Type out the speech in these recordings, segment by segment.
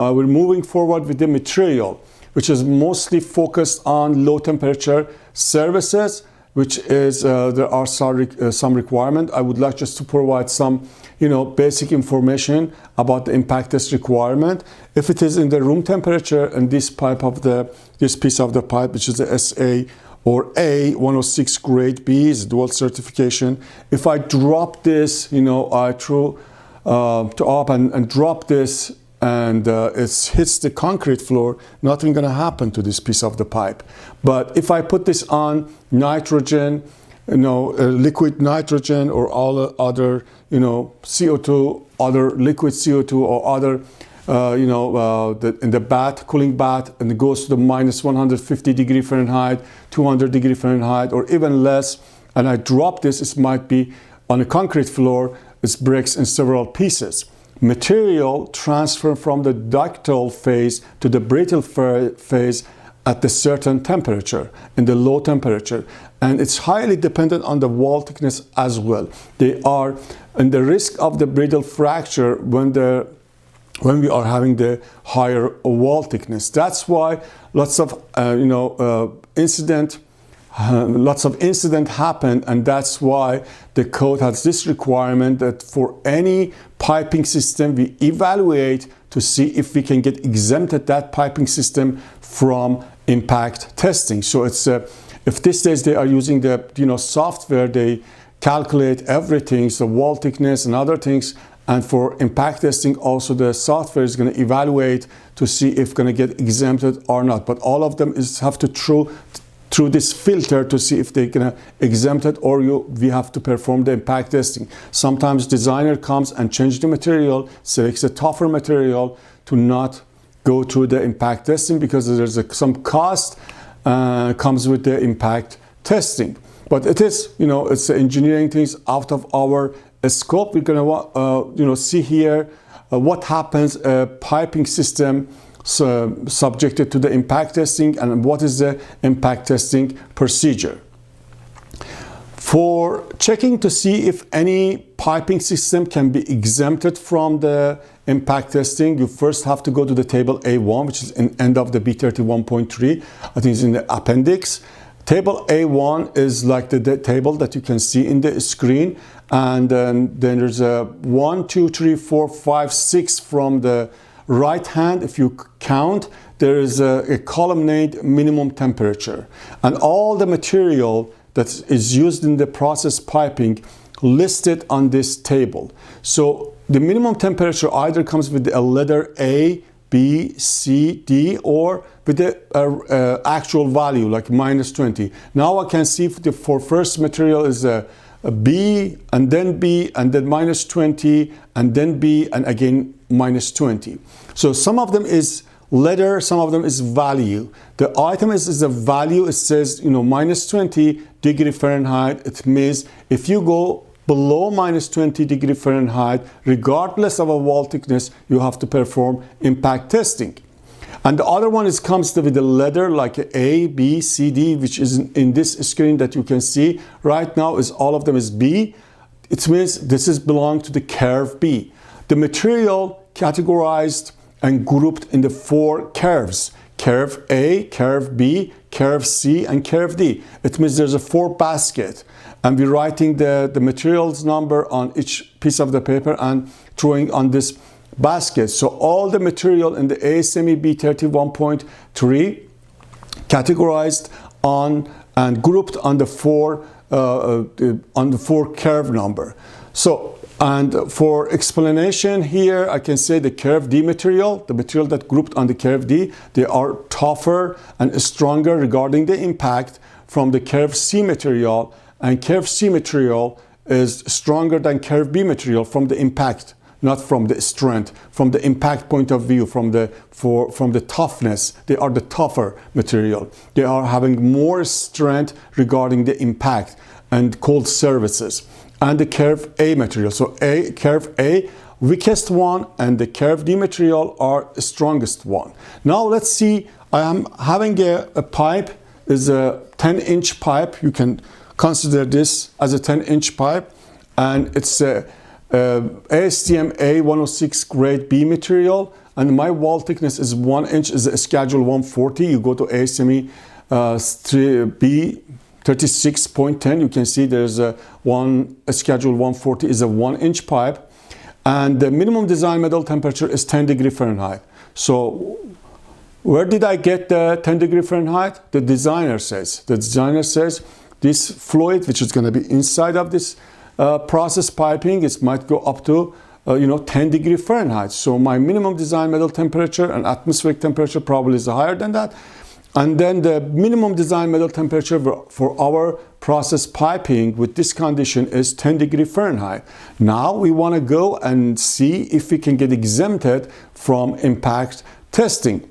we're moving forward with the material, which is mostly focused on low temperature services, which is there are some requirement. I would like just to provide some basic information about the impact test requirement. If it is in the room temperature and this piece of the pipe, which is the SA or A106 grade B, is dual certification. If I drop this, I throw up and drop this, and it hits the concrete floor, nothing gonna happen to this piece of the pipe. But if I put this on nitrogen, liquid nitrogen or all other, CO2, other liquid CO2 or other, in the bath, cooling bath, and it goes to the minus 150 degree Fahrenheit, 200 degree Fahrenheit, or even less, and I drop this, it might be on a concrete floor, it breaks in several pieces. Material transfer from the ductile phase to the brittle phase at a certain temperature, in the low temperature, and it's highly dependent on the wall thickness as well. They are in the risk of the brittle fracture when we are having the higher wall thickness. That's why lots of incident happen, and that's why the code has this requirement that for any piping system we evaluate to see if we can get exempted that piping system from impact testing. So it's if these days they are using the software, they calculate everything, so wall thickness and other things, and for impact testing also the software is going to evaluate to see if going to get exempted or not. But all of them have to through this filter to see if they're gonna exempt it, or we have to perform the impact testing. Sometimes designer comes and change the material, selects a tougher material to not go through the impact testing because there's some cost comes with the impact testing. But it is, it's engineering things out of our scope. We're gonna see here what happens piping system subjected to the impact testing and what is the impact testing procedure. For checking to see if any piping system can be exempted from the impact testing, you first have to go to the table A1, which is in end of the B31.3. I think it's in the appendix. Table A1 is like the table that you can see in the screen, and then there's a 1, 2, 3, 4, 5, 6 from the right hand. If you count, there is a columnate minimum temperature, and all the material that is used in the process piping listed on this table. So the minimum temperature either comes with a letter A, B, C, D, or with the actual value like minus 20. Now I can see for first material is a B, and then minus 20, and then B, and again minus 20. So some of them is letter, some of them is value. The item is a value. It says minus 20 degree Fahrenheit. It means if you go below minus 20 degree Fahrenheit, regardless of a wall thickness, you have to perform impact testing. And the other one comes with a letter like A, B, C, D, which is in this screen that you can see right now. Is all of them is B. It means this belong to the curve B. The material categorized and grouped in the 4 curves: curve A, curve B, curve C, and curve D. It means there's a 4 basket, and we're writing the materials number on each piece of the paper and throwing on this basket. So all the material in the ASME B31.3 categorized on and grouped on the 4 curve number. So, and for explanation here, I can say the curve D material, the material that grouped on the curve D, they are tougher and stronger regarding the impact from the curve C material, and curve C material is stronger than curve B material from the impact, not from the strength, from the impact point of view, from the toughness. They are the tougher material. They are having more strength regarding the impact and cold surfaces. And the curve A material. So curve A, weakest one, and the curve D material are the strongest one. Now let's see, I am having a pipe, is a 10-inch pipe. You can consider this as a 10-inch pipe, and it's ASTM A106 grade B material, and my wall thickness is 1 inch, is a schedule 140. You go to ASME B36.10, you can see there's a schedule 140 is a 1 inch pipe, and the minimum design metal temperature is 10 degree Fahrenheit. So where did I get the 10 degree Fahrenheit? The designer says this fluid, which is going to be inside of this process piping, it might go up to 10 degree Fahrenheit. So my minimum design metal temperature and atmospheric temperature probably is higher than that. And then the minimum design metal temperature for our process piping with this condition is 10 degree Fahrenheit. Now we want to go and see if we can get exempted from impact testing.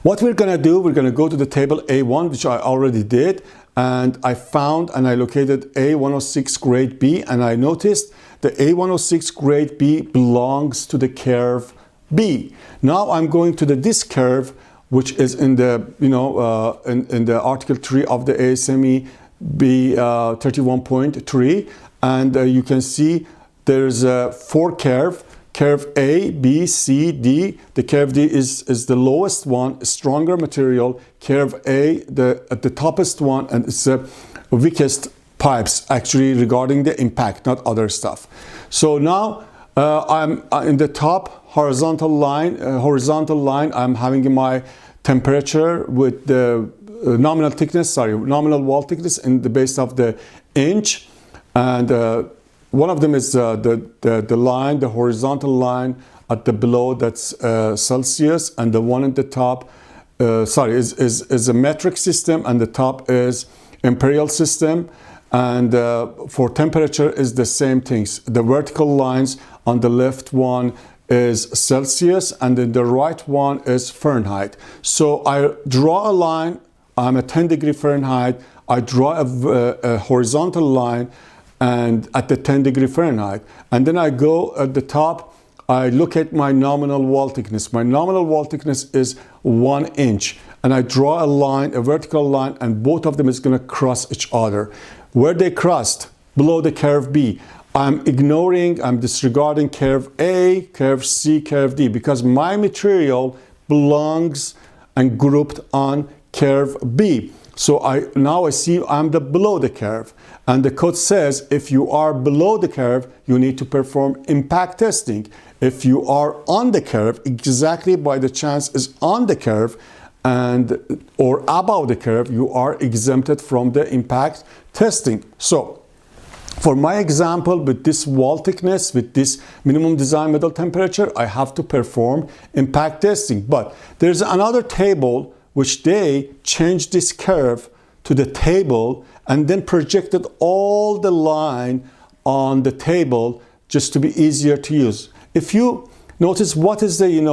What we're going to do, we're going to go to the table A1, which I already did, and I found and I located A106 grade B, and I noticed the A106 grade B belongs to the curve B. Now I'm going to this curve, which is in the in the article 3 of the ASME B31.3, and you can see there's a 4 curve A, B, C, D. The curve D is the lowest one, stronger material. Curve A, at the toppest one, and it's the weakest pipes actually regarding the impact, not other stuff. So now I'm in the top horizontal line. I'm having my temperature with the nominal wall thickness in the base of the inch, and one of them is the horizontal line at the below, that's Celsius, and the one at the top is a metric system, and the top is imperial system. And for temperature is the same things. The vertical lines on the left one is Celsius, and then the right one is Fahrenheit. So I draw a line. I'm at 10 degree Fahrenheit. I draw a horizontal line and at the 10 degree Fahrenheit, and then I go at the top. I look at my nominal wall thickness. My nominal wall thickness is 1 inch, and I draw a line, a vertical line, and both of them is going to cross each other. Where they crossed, below the curve B, I'm disregarding curve A, curve C, curve D, because my material belongs and grouped on curve B. So now I see I'm below the curve, and the code says if you are below the curve, you need to perform impact testing. If you are on the curve, exactly by the chance is on the curve or above the curve, you are exempted from the impact testing. So for my example, with this wall thickness, with this minimum design metal temperature, I have to perform impact testing. But there's another table which they changed this curve to the table and then projected all the line on the table just to be easier to use. If you notice, what is the in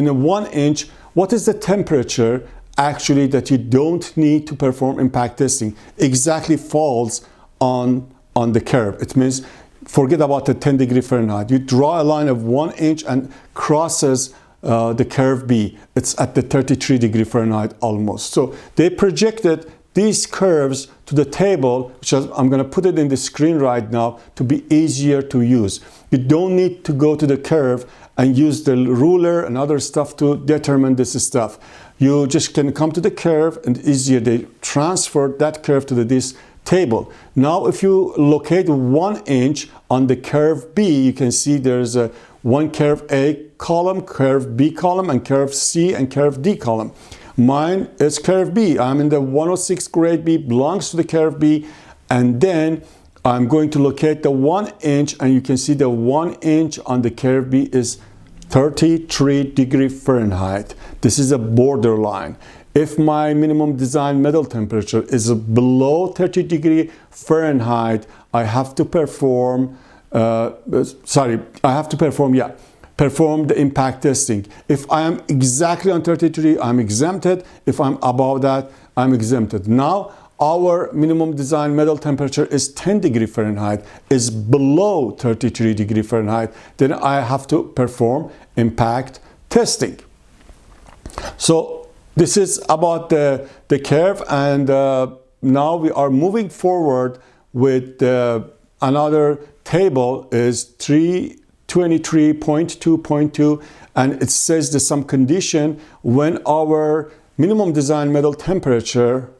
a 1 inch, what is the temperature actually that you don't need to perform impact testing? Exactly falls on the curve. It means forget about the 10 degree Fahrenheit. You draw a line of 1 inch and crosses the curve B. It's at the 33 degree Fahrenheit almost. So they projected these curves to the table, which I'm going to put it in the screen right now to be easier to use. You don't need to go to the curve and use the ruler and other stuff to determine this stuff. You just can come to the curve, and easier they transfer that curve to this table. Now if you locate 1 inch on the curve B, you can see there's a one curve A column, curve B column, and curve C and curve D column. Mine is curve B. I'm in the 106 grade B, belongs to the curve B, and then I'm going to locate the 1 inch, and you can see the 1 inch on the curve B is 33 degree Fahrenheit. This is a borderline. If my minimum design metal temperature is below 30 degree Fahrenheit, I have to perform perform the impact testing. If I am exactly on 33, I'm exempted. If I'm above that, I'm exempted. Now, our minimum design metal temperature is 10 degree Fahrenheit, is below 33 degree Fahrenheit, then I have to perform impact testing. So this is about the curve, and now we are moving forward with the another table is 323.2.2, and it says there's some condition when our minimum design metal temperature,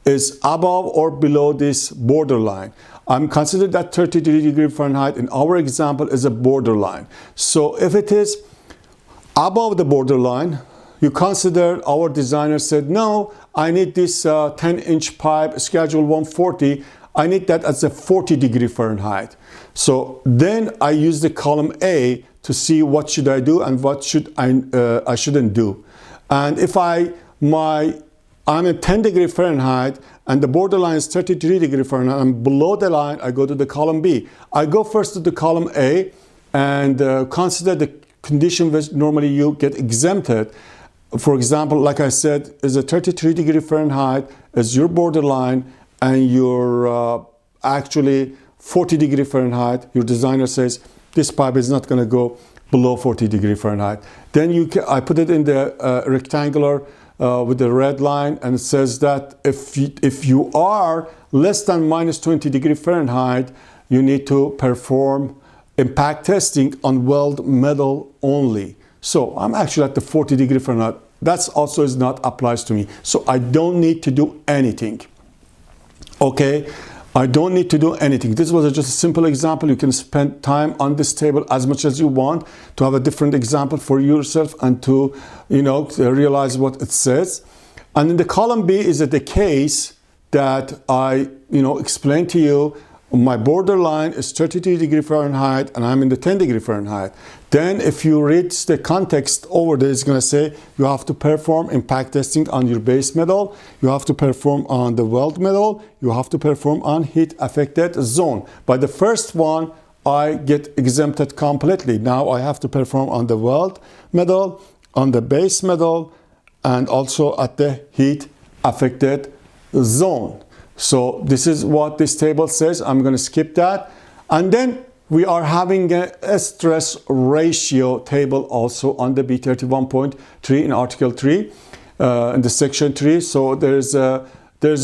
is above or below this borderline. I'm considering that 33 degrees Fahrenheit in our example is a borderline. So if it is above the borderline, you consider our designer said, no, I need this 10-inch pipe, schedule 140. I need that as a 40 degree Fahrenheit. So then I use the column A to see what should I do and what should I shouldn't do. And if I'm at 10 degree Fahrenheit and the borderline is 33 degree Fahrenheit, I'm below the line, I go to the column B. I go first to the column A and consider the condition which normally you get exempted. For example, like I said, is a 33 degree Fahrenheit is your borderline, and you're actually 40 degree Fahrenheit. Your designer says this pipe is not going to go below 40 degree Fahrenheit. Then I put it in the rectangular with the red line, and it says that if you are less than minus 20 degree Fahrenheit, you need to perform impact testing on weld metal only. So I'm actually at the 40 degree Fahrenheit. That's also is not applies to me. So I don't need to do anything. Okay, I don't need to do anything. This was just a simple example. You can spend time on this table as much as you want to have a different example for yourself and to, realize what it says. And in the column B is the case that I, explained to you. My borderline is 33 degree Fahrenheit and I'm in the 10 degree Fahrenheit. Then if you read the context over there, it's going to say you have to perform impact testing on your base metal, you have to perform on the weld metal, you have to perform on heat affected zone. By the first one, I get exempted completely. Now I have to perform on the weld metal, on the base metal, and also at the heat affected zone. So this is what this table says. I'm going to skip that. And then we are having a stress ratio table also on the B31.3 in Article 3, in the Section 3. So there's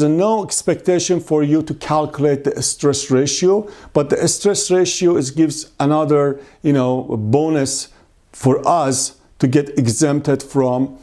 no expectation for you to calculate the stress ratio, but the stress ratio gives another, bonus for us to get exempted from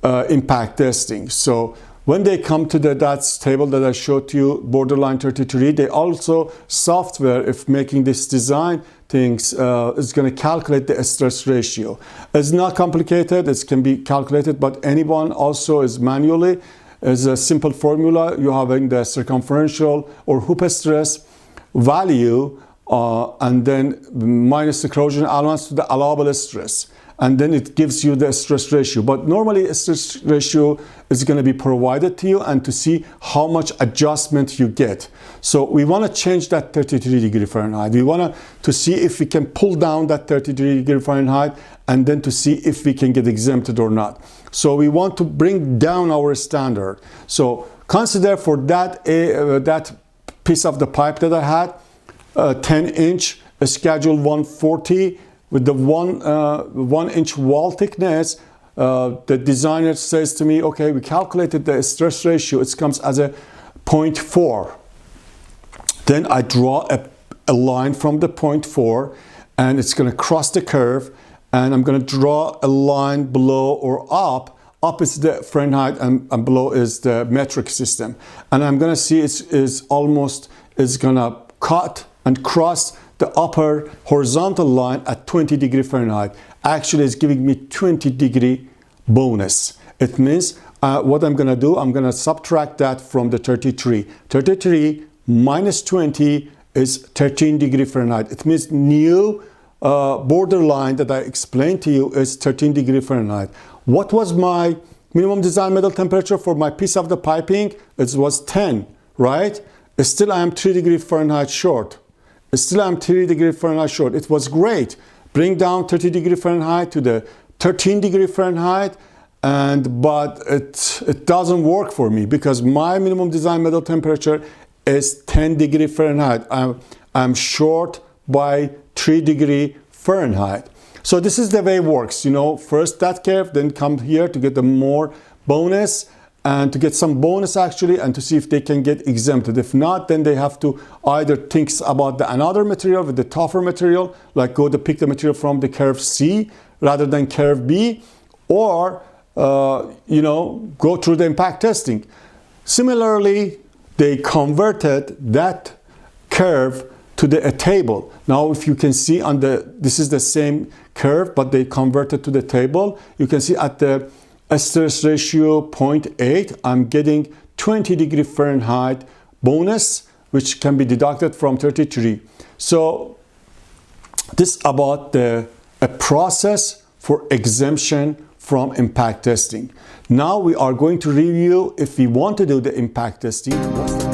impact testing. So when they come to that table that I showed you, borderline 33, they also software, if making this design things, is going to calculate the stress ratio. It's not complicated, it can be calculated, but anyone also is manually. It's a simple formula. You have in the circumferential or hoop stress value, and then minus the corrosion allowance to the allowable stress. And then it gives you the stress ratio. But normally a stress ratio is going to be provided to you and to see how much adjustment you get. So we want to change that 33 degree Fahrenheit. We want to see if we can pull down that 33 degree Fahrenheit and then to see if we can get exempted or not. So we want to bring down our standard. So consider for that piece of the pipe that I had, 10-inch, schedule 140, with the 1-inch wall thickness. The designer says to me, okay, we calculated the stress ratio, it comes as a 0.4. Then I draw a line from the 0.4 and it's going to cross the curve, and I'm going to draw a line below or up. Up is the Fahrenheit and below is the metric system. And I'm going to see it's going to cut and cross the upper horizontal line at 20 degree Fahrenheit. Actually, it's giving me 20 degree bonus. It means what I'm going to do, I'm going to subtract that from the 33. 33 minus 20 is 13 degree Fahrenheit. It means new borderline that I explained to you is 13 degree Fahrenheit. What was my minimum design metal temperature for my piece of the piping? It was 10, right? Still I am 3 degree Fahrenheit short. Still I'm 3 degree Fahrenheit short. It was great. Bring down 30 degree Fahrenheit to the 13 degree Fahrenheit, but it doesn't work for me because my minimum design metal temperature is 10 degree Fahrenheit. I'm short by 3 degree Fahrenheit. So this is the way it works. First that curve, then come here to get the more bonus, and to get some bonus actually, and to see if they can get exempted. If not, then they have to either think about another material with the tougher material, like go to pick the material from the curve C rather than curve B, or go through the impact testing. Similarly, they converted that curve to a table. Now, if you can see this is the same curve, but they converted to the table. You can see at the stress ratio 0.8, I'm getting 20 degree Fahrenheit bonus, which can be deducted from 33. So this about a process for exemption from impact testing. Now we are going to review if we want to do the impact testing.